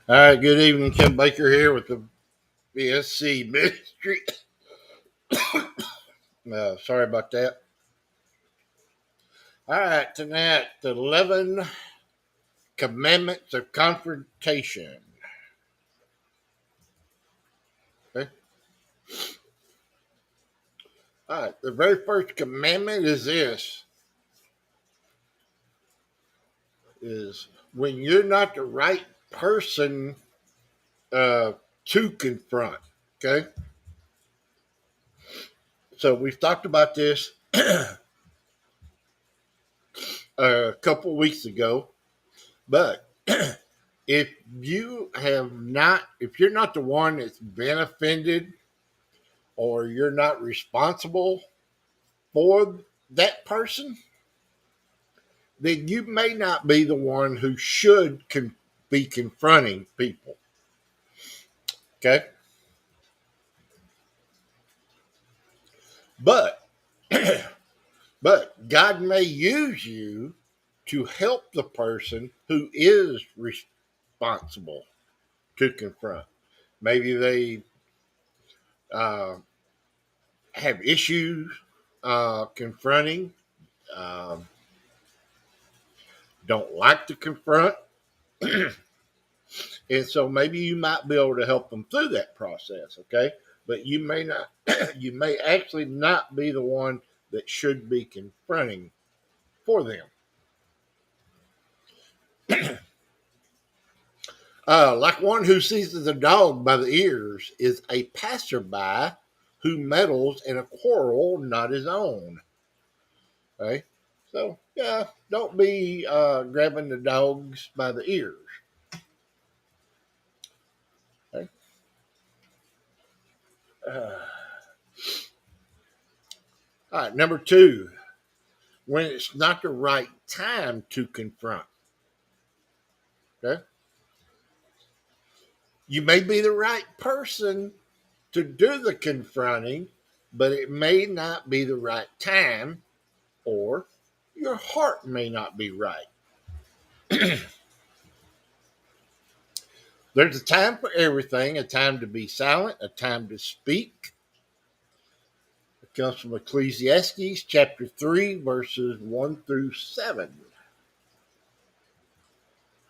All right, good evening. Kim Baker here with the BSC Ministry. Sorry about that. All right, tonight, the 11 Commandments of Confrontation. Okay. All right, the very first commandment is this: is when you're not the right person to confront. Okay, so we've talked about this a couple weeks ago, but if if you're not the one that's been offended, or you're not responsible for that person, then you may not be the one who should be confronting people. Okay. But, but God may use you to help the person who is responsible to confront. Maybe they uh, have issues confronting, um, don't like to confront. And so maybe you might be able to help them through that process, okay? But you may not, you may actually not be the one that should be confronting for them. Like one who seizes a dog by the ears is a passerby who meddles in a quarrel not his own. Okay? So, yeah, don't be grabbing the dogs by the ears. Okay? Uh, all right, number two, when it's not the right time to confront. Okay? You may be the right person to do the confronting, but it may not be the right time, or your heart may not be right. There's a time for everything, a time to be silent, a time to speak. It comes from Ecclesiastes chapter 3, verses 1 through 7.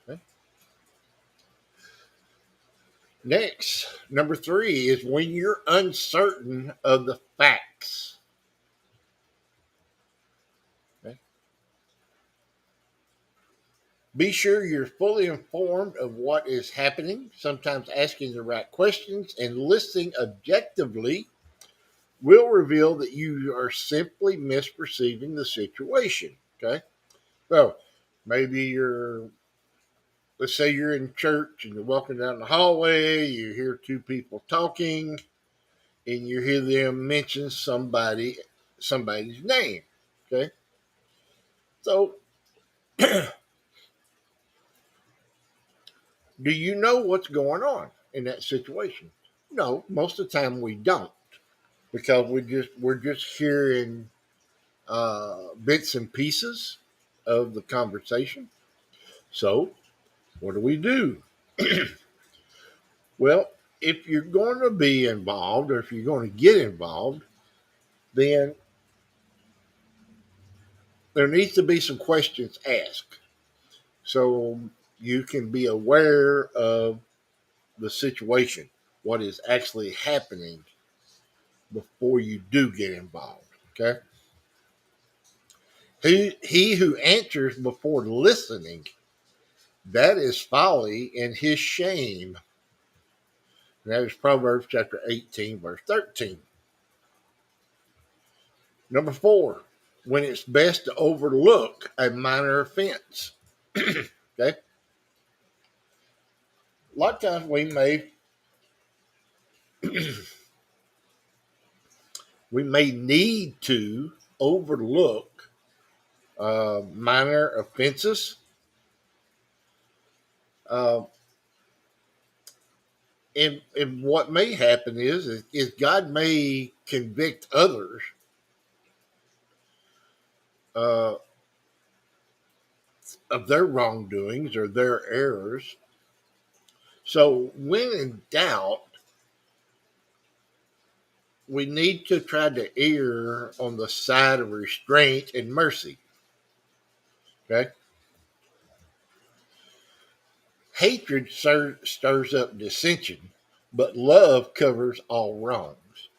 Okay. Next, number three is when you're uncertain of the facts. Okay. Be sure you're fully informed of what is happening, sometimes asking the right questions and listening objectively will reveal that you are simply misperceiving the situation. Okay. So maybe let's say you're in church and you're walking down the hallway, you hear two people talking, and you hear them mention somebody's name. Okay. So do you know what's going on in that situation? No, most of the time we don't, because we're just hearing bits and pieces of the conversation. So what do we do? Well, if you're going to be involved, or if you're going to get involved, then there needs to be some questions asked, so you can be aware of the situation, what is actually happening before you do get involved. Okay. He who answers before listening, that is folly and his shame. And that is Proverbs chapter 18, verse 13. Number four, when it's best to overlook a minor offense. Okay. A lot of times we may need to overlook minor offenses. Uh, and what may happen is God may convict others uh, of their wrongdoings or their errors, So, when in doubt, we need to try to err on the side of restraint and mercy. Okay? Hatred stirs up dissension, but love covers all wrongs.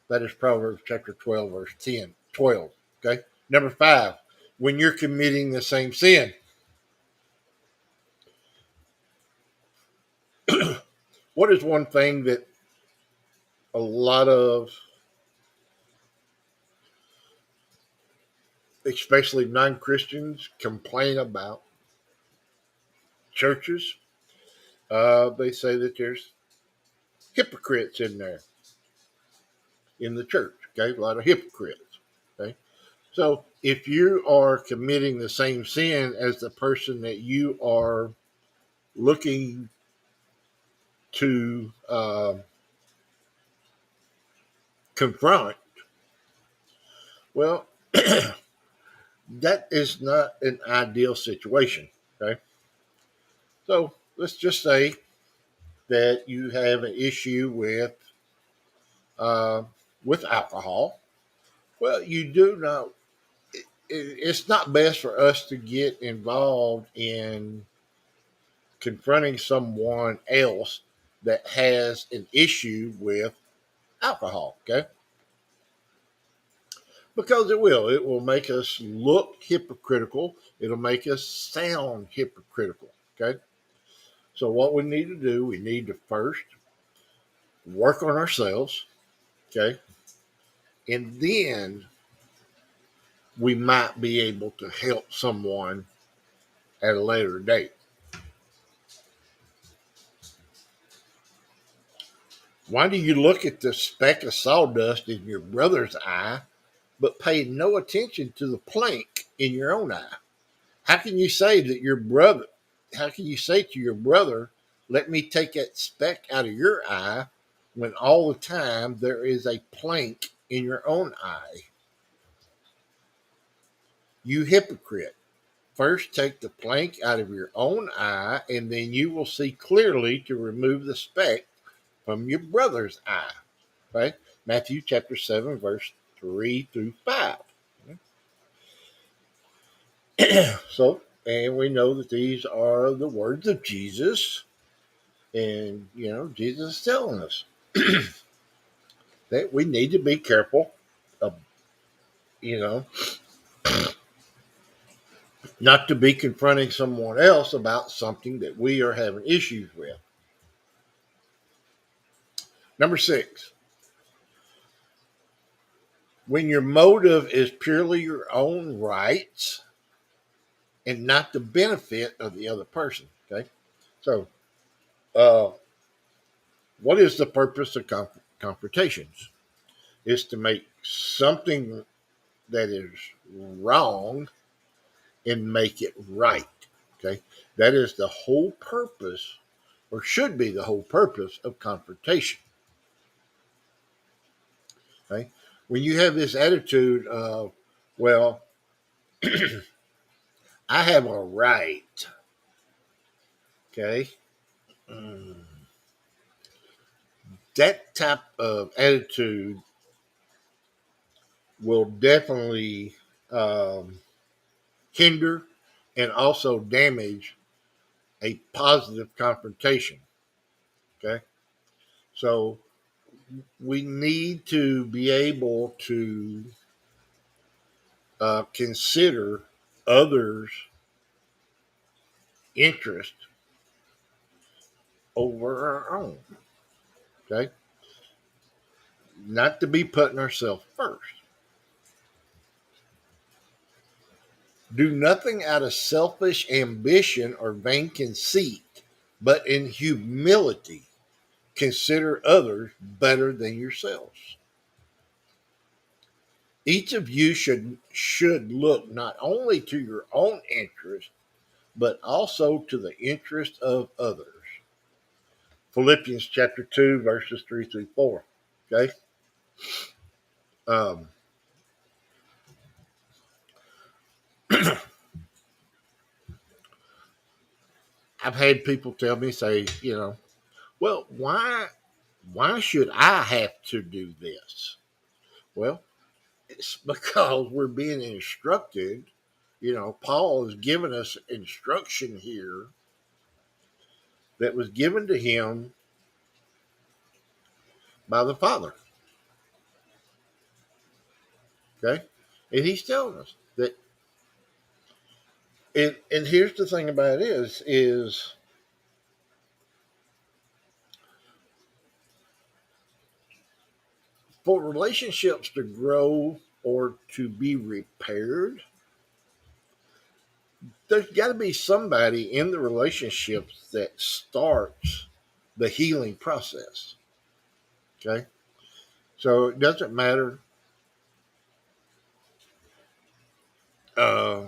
That is Proverbs chapter 12, verse 10, 12. Okay? Number 5, when you're committing the same sin. What is one thing that a lot of, especially non Christians, complain about churches? They say that there's hypocrites in there, in the church. Okay? A lot of hypocrites. Okay? So if you are committing the same sin as the person that you are looking to confront, well, that is not an ideal situation. Okay. So let's just say that you have an issue uh, with alcohol. Well, you do not. It's not best for us to get involved in confronting someone else that has an issue with alcohol. Okay, because it will make us look hypocritical. It'll make us sound hypocritical. Okay, so what we need to do, we need to first work on ourselves. Okay, and then we might be able to help someone at a later date. Why do you look at the speck of sawdust in your brother's eye but pay no attention to the plank in your own eye? How can you say that your brother, how can you say to your brother, let me take that speck out of your eye, when all the time there is a plank in your own eye? You hypocrite. First take the plank out of your own eye, and then you will see clearly to remove the speck from your brother's eye. Right? Matthew chapter 7, verse 3 through 5. So, and we know that these are the words of Jesus. And, Jesus is telling us that we need to be careful of, you know, not to be confronting someone else about something that we are having issues with. Number 6, when your motive is purely your own rights and not the benefit of the other person. Okay. So, uh, what is the purpose of confrontations? Is to make something that is wrong and make it right. Okay. That is the whole purpose, or should be the whole purpose of confrontation. Okay. When you have this attitude of, well, I have a right. Okay. Mm, that type of attitude will definitely um, hinder and also damage a positive confrontation. Okay. So we need to be able to consider others' interest over our own. Okay. Not to be putting ourselves first. Do nothing out of selfish ambition or vain conceit, but in humility consider others better than yourselves. Each of you should look not only to your own interest, but also to the interest of others. Philippians chapter 2, verses 3 through 4. Okay. Um, I've had people tell me, say, Well, why should I have to do this? Well, it's because we're being instructed. Paul has given us instruction here that was given to him by the Father. Okay? And he's telling us that, and here's the thing about it is for relationships to grow or to be repaired, there's got to be somebody in the relationships that starts the healing process. Okay? So it doesn't matter. Uh,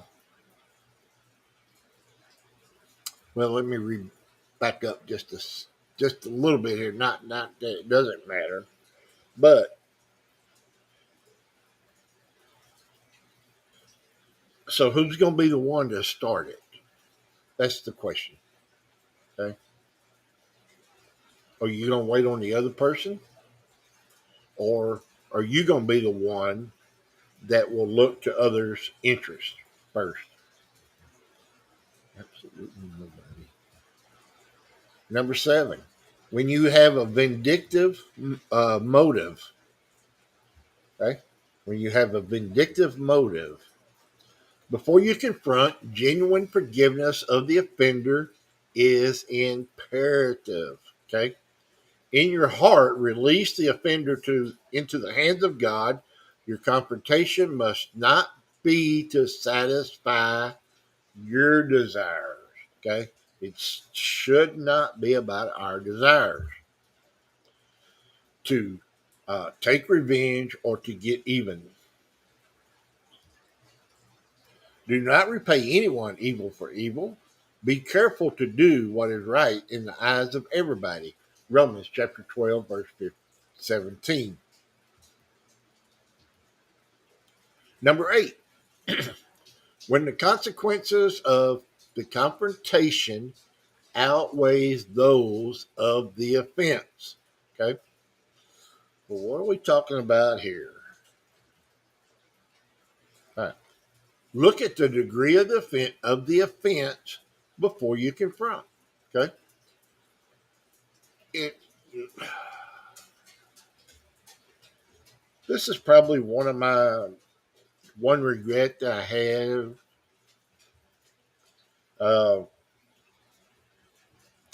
well, let me back up just a little bit here. Not that it doesn't matter, but so who's going to be the one to start it? That's the question. Okay? Are you going to wait on the other person, or are you going to be the one that will look to others' interest first? Absolutely nobody. Number 7, when you have a vindictive motive, okay? When you have a vindictive motive, before you confront, genuine forgiveness of the offender is imperative. Okay? In your heart, release the offender into the hands of God. Your confrontation must not be to satisfy your desires. Okay? It should not be about our desires to take revenge or to get even. Do not repay anyone evil for evil. Be careful to do what is right in the eyes of everybody. Romans chapter 12, verse 17. Number 8, when the consequences of the confrontation outweighs those of the offense. Okay. Well, what are we talking about here? All right. Look at the degree of the offense before you confront. Okay. It, this is probably one regret that I have uh,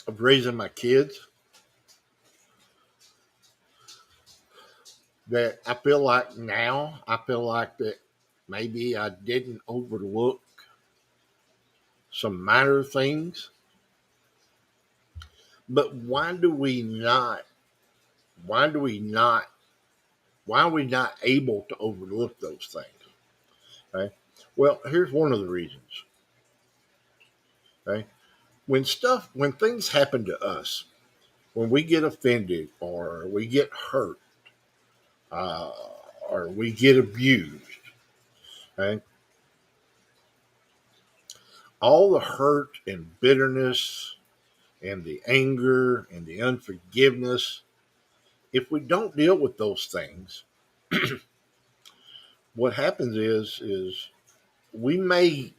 of raising my kids, that I feel like that maybe I didn't overlook some minor things. But why do we not why are we not able to overlook those things? Okay. Well, here's one of the reasons. Okay. When things happen to us, when we get offended or we get hurt, uh, or we get abused, okay, all the hurt and bitterness and the anger and the unforgiveness, if we don't deal with those things, what happens is we may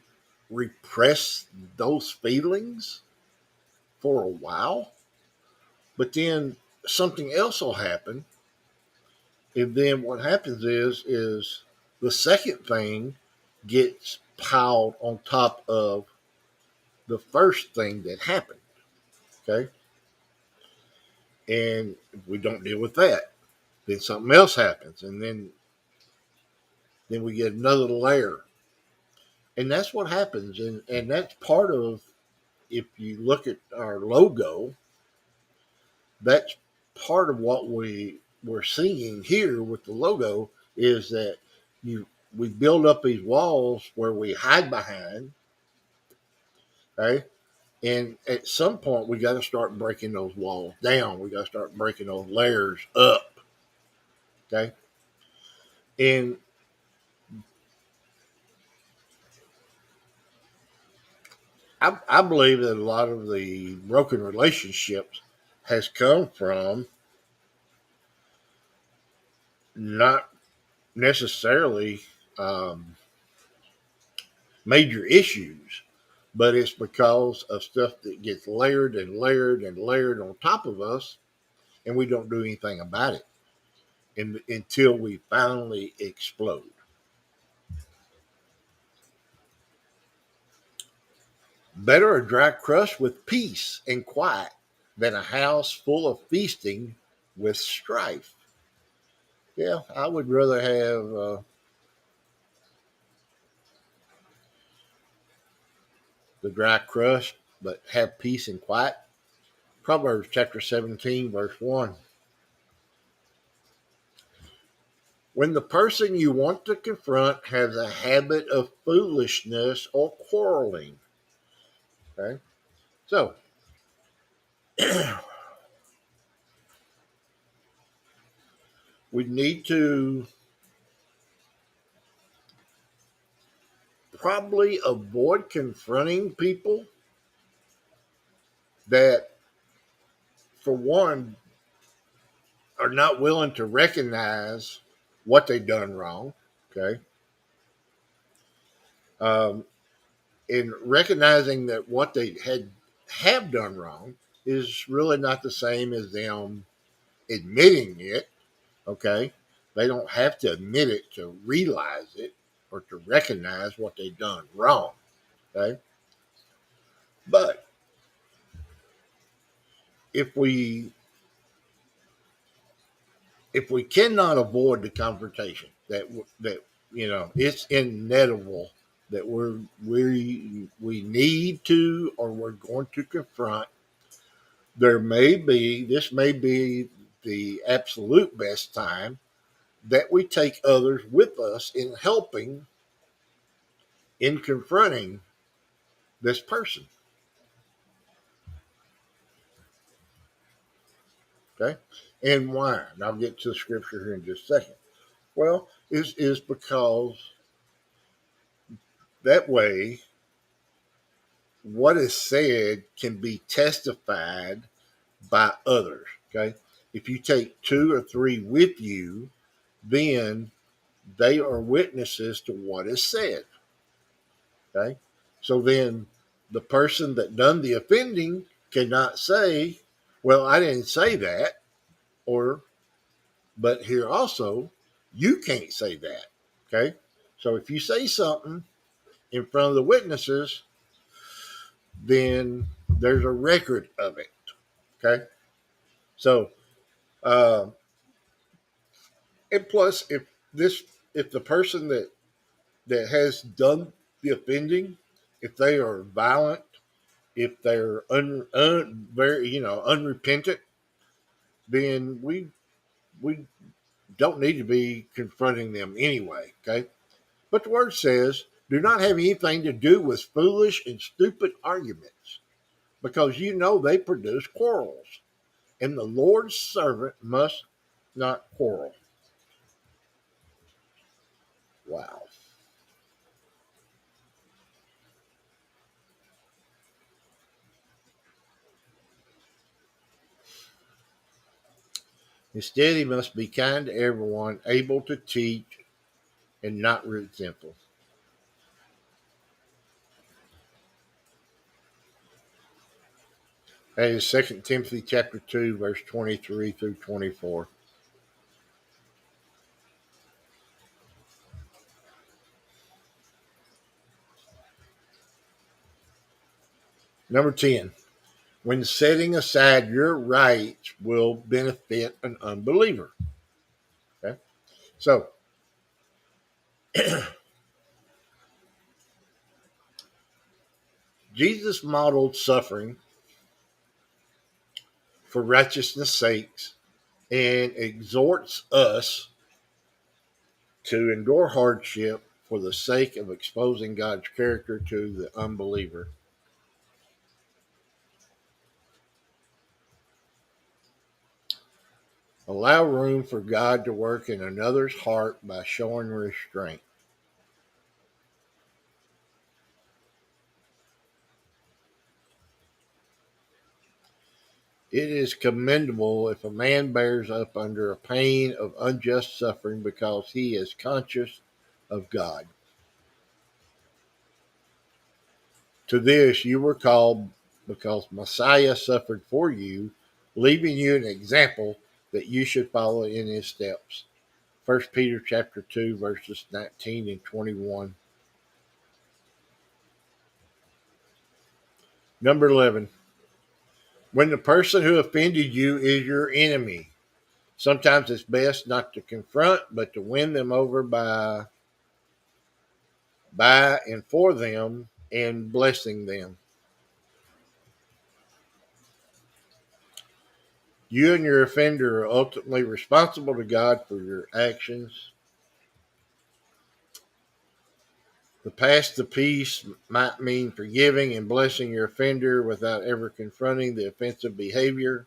repress those feelings for a while, but then something else will happen. And then what happens is the second thing gets piled on top of the first thing that happened. Okay. And if we don't deal with that, then something else happens. And then we get another layer. And that's what happens. And that's part of, if you look at our logo, that's part of what we're seeing here with the logo is that you we build up these walls where we hide behind, okay? And at some point we got to start breaking those walls down. We got to start breaking those layers up, okay? And I believe that a lot of the broken relationships has come from not necessarily um, major issues, but it's because of stuff that gets layered and layered and layered on top of us, and we don't do anything about it until we finally explode. Better a dry crust with peace and quiet than a house full of feasting with strife. Yeah, I would rather have the dry crust, but have peace and quiet. Proverbs chapter 17, verse 1. When the person you want to confront has a habit of foolishness or quarreling. Okay? So, we need to probably avoid confronting people that, for one, are not willing to recognize what they've done wrong. Okay? Um, in recognizing that what they have done wrong is really not the same as them admitting it. Okay, they don't have to admit it to realize it or to recognize what they've done wrong. Okay, but if we if we cannot avoid the confrontation that it's inevitable that we need to or we're going to confront. This may be the absolute best time that we take others with us in helping in confronting this person. Okay. And why? And I'll get to the scripture here in just a second. Well, is because that way what is said can be testified by others. Okay. If you take two or three with you, then they are witnesses to what is said. Okay. So then the person that done the offending cannot say, well, I didn't say that. Or, but here also, you can't say that. Okay. So if you say something in front of the witnesses, then there's a record of it. Okay. So, uh, and plus, if the person that has done the offending, if they are violent, if they're very unrepentant, then we don't need to be confronting them anyway. Okay, but the word says, "Do not have anything to do with foolish and stupid arguments, because you know they produce quarrels, and the Lord's servant must not quarrel." Wow. Instead, he must be kind to everyone, able to teach, and not resentful. That is 2 Timothy chapter 2, verse 23 through 24. Number 10. When setting aside your rights will benefit an unbeliever. Okay? So, Jesus modeled suffering for righteousness' sakes and exhorts us to endure hardship for the sake of exposing God's character to the unbeliever. Allow room for God to work in another's heart by showing restraint. It is commendable if a man bears up under a pain of unjust suffering because he is conscious of God. To this you were called because Messiah suffered for you, leaving you an example that you should follow in his steps. 1 Peter chapter 2 verses 19 and 21. Number 11. When the person who offended you is your enemy, sometimes it's best not to confront, but to win them over by and for them and blessing them. You and your offender are ultimately responsible to God for your actions. The path to peace might mean forgiving and blessing your offender without ever confronting the offensive behavior.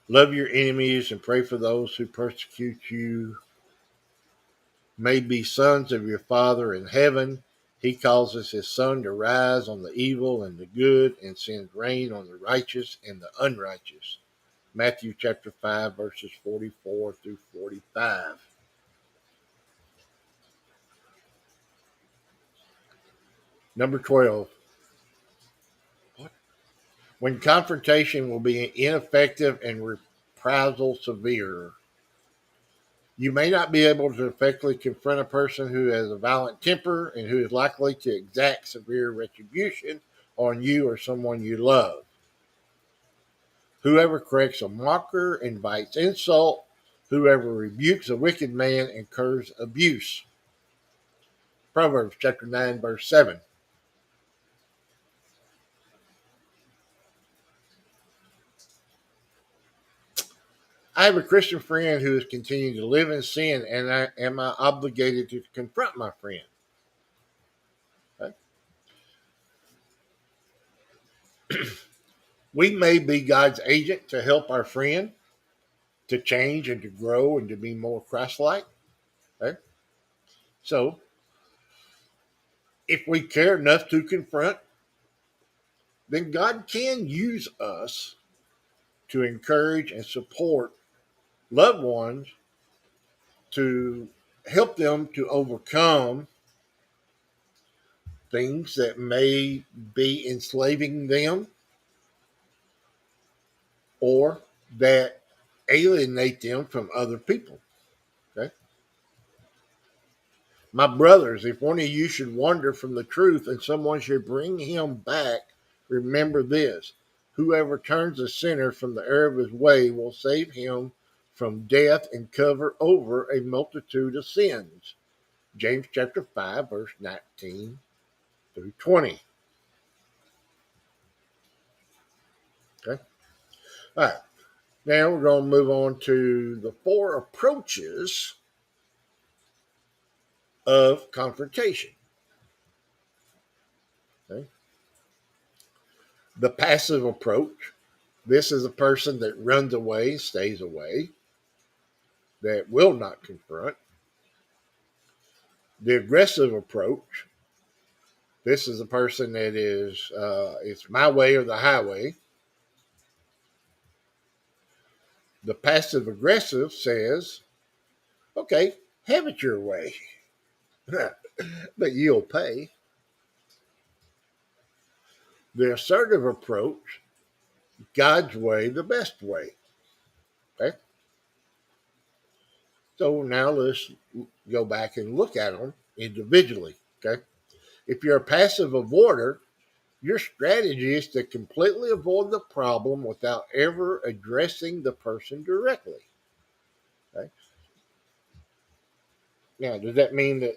Love your enemies and pray for those who persecute you. May be sons of your Father in heaven. He causes his sun to rise on the evil and the good and sends rain on the righteous and the unrighteous. Matthew chapter 5, verses 44 through 45. Number 12. When confrontation will be ineffective and reprisal severe. You may not be able to effectively confront a person who has a violent temper and who is likely to exact severe retribution on you or someone you love. Whoever corrects a mocker invites insult. Whoever rebukes a wicked man incurs abuse. Proverbs chapter 9, verse 7. I have a Christian friend who is continuing to live in sin, and am I obligated to confront my friend? Okay. We may be God's agent to help our friend to change and to grow and to be more Christ-like. Okay. So, if we care enough to confront, then God can use us to encourage and support loved ones to help them to overcome things that may be enslaving them or that alienate them from other people. Okay. My brothers, if one of you should wander from the truth and someone should bring him back, remember this: whoever turns a sinner from the error of his way will save him from death and cover over a multitude of sins. James chapter 5, verse 19 through 20. Okay. All right. Now we're going to move on to the four approaches of confrontation. Okay. The passive approach. This is a person that runs away, stays away, that will not confront. The aggressive approach. This is a person that is, it's my way or the highway. The passive aggressive says, okay, have it your way, but you'll pay. The assertive approach, God's way, the best way. Okay. So now let's go back and look at them individually. Okay. If you're a passive avoider, your strategy is to completely avoid the problem without ever addressing the person directly. Okay. Now, does that mean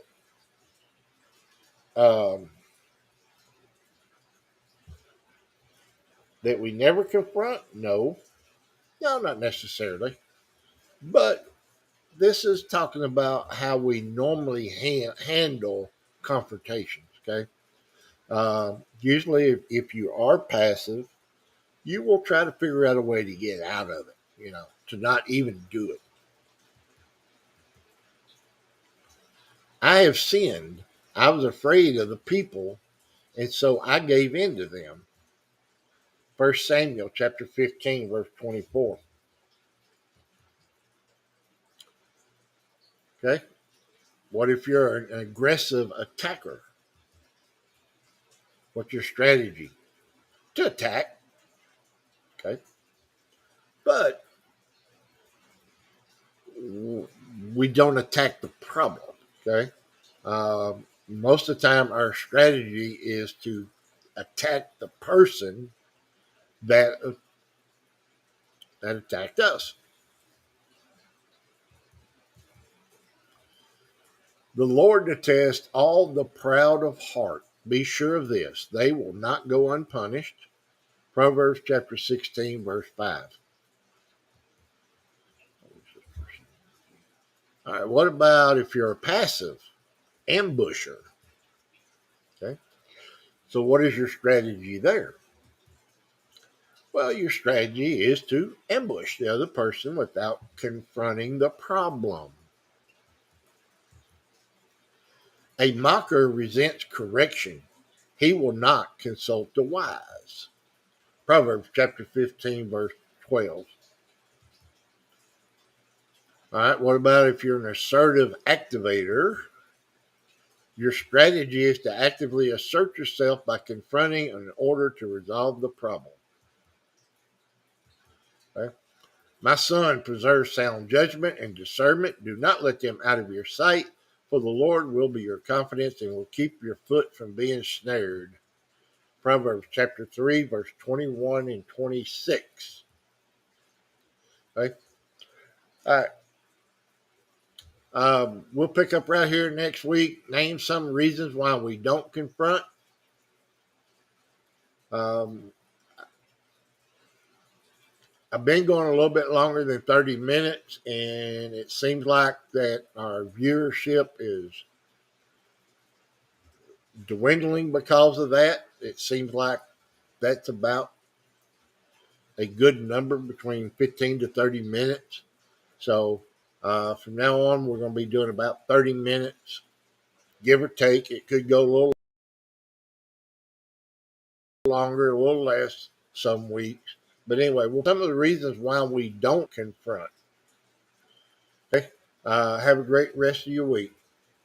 um, that we never confront? No, no, not necessarily. But this is talking about how we normally handle confrontations. Okay. Usually, if you are passive, you will try to figure out a way to get out of it, to not even do it. I have sinned. I was afraid of the people, and so I gave in to them. First Samuel chapter 15, verse 24. Okay? What if you're an aggressive attacker? What's your strategy? To attack. Okay? But we don't attack the problem. Okay? Most of the time, our strategy is to attack the person that attacked us. The Lord detests all the proud of heart. Be sure of this, they will not go unpunished. Proverbs chapter 16, verse 5. All right, what about if you're a passive ambusher? Okay, so what is your strategy there? Well, your strategy is to ambush the other person without confronting the problem. A mocker resents correction. He will not consult the wise. Proverbs chapter 15, verse 12. All right, what about if you're an assertive activator? Your strategy is to actively assert yourself by confronting in order to resolve the problem. Okay? My son, preserve sound judgment and discernment. Do not let them out of your sight, for the Lord will be your confidence and will keep your foot from being snared. Proverbs chapter 3, verse 21 and 26. Okay? All right. We'll pick up right here next week. Name some reasons why we don't confront. Um, I've been going a little bit longer than 30 minutes, and it seems like that our viewership is dwindling because of that. It seems like that's about a good number, between 15 to 30 minutes. So from now on, we're going to be doing about 30 minutes, give or take. It could go a little longer, a little less some weeks. But anyway, well, some of the reasons why we don't confront. Okay. Have a great rest of your week.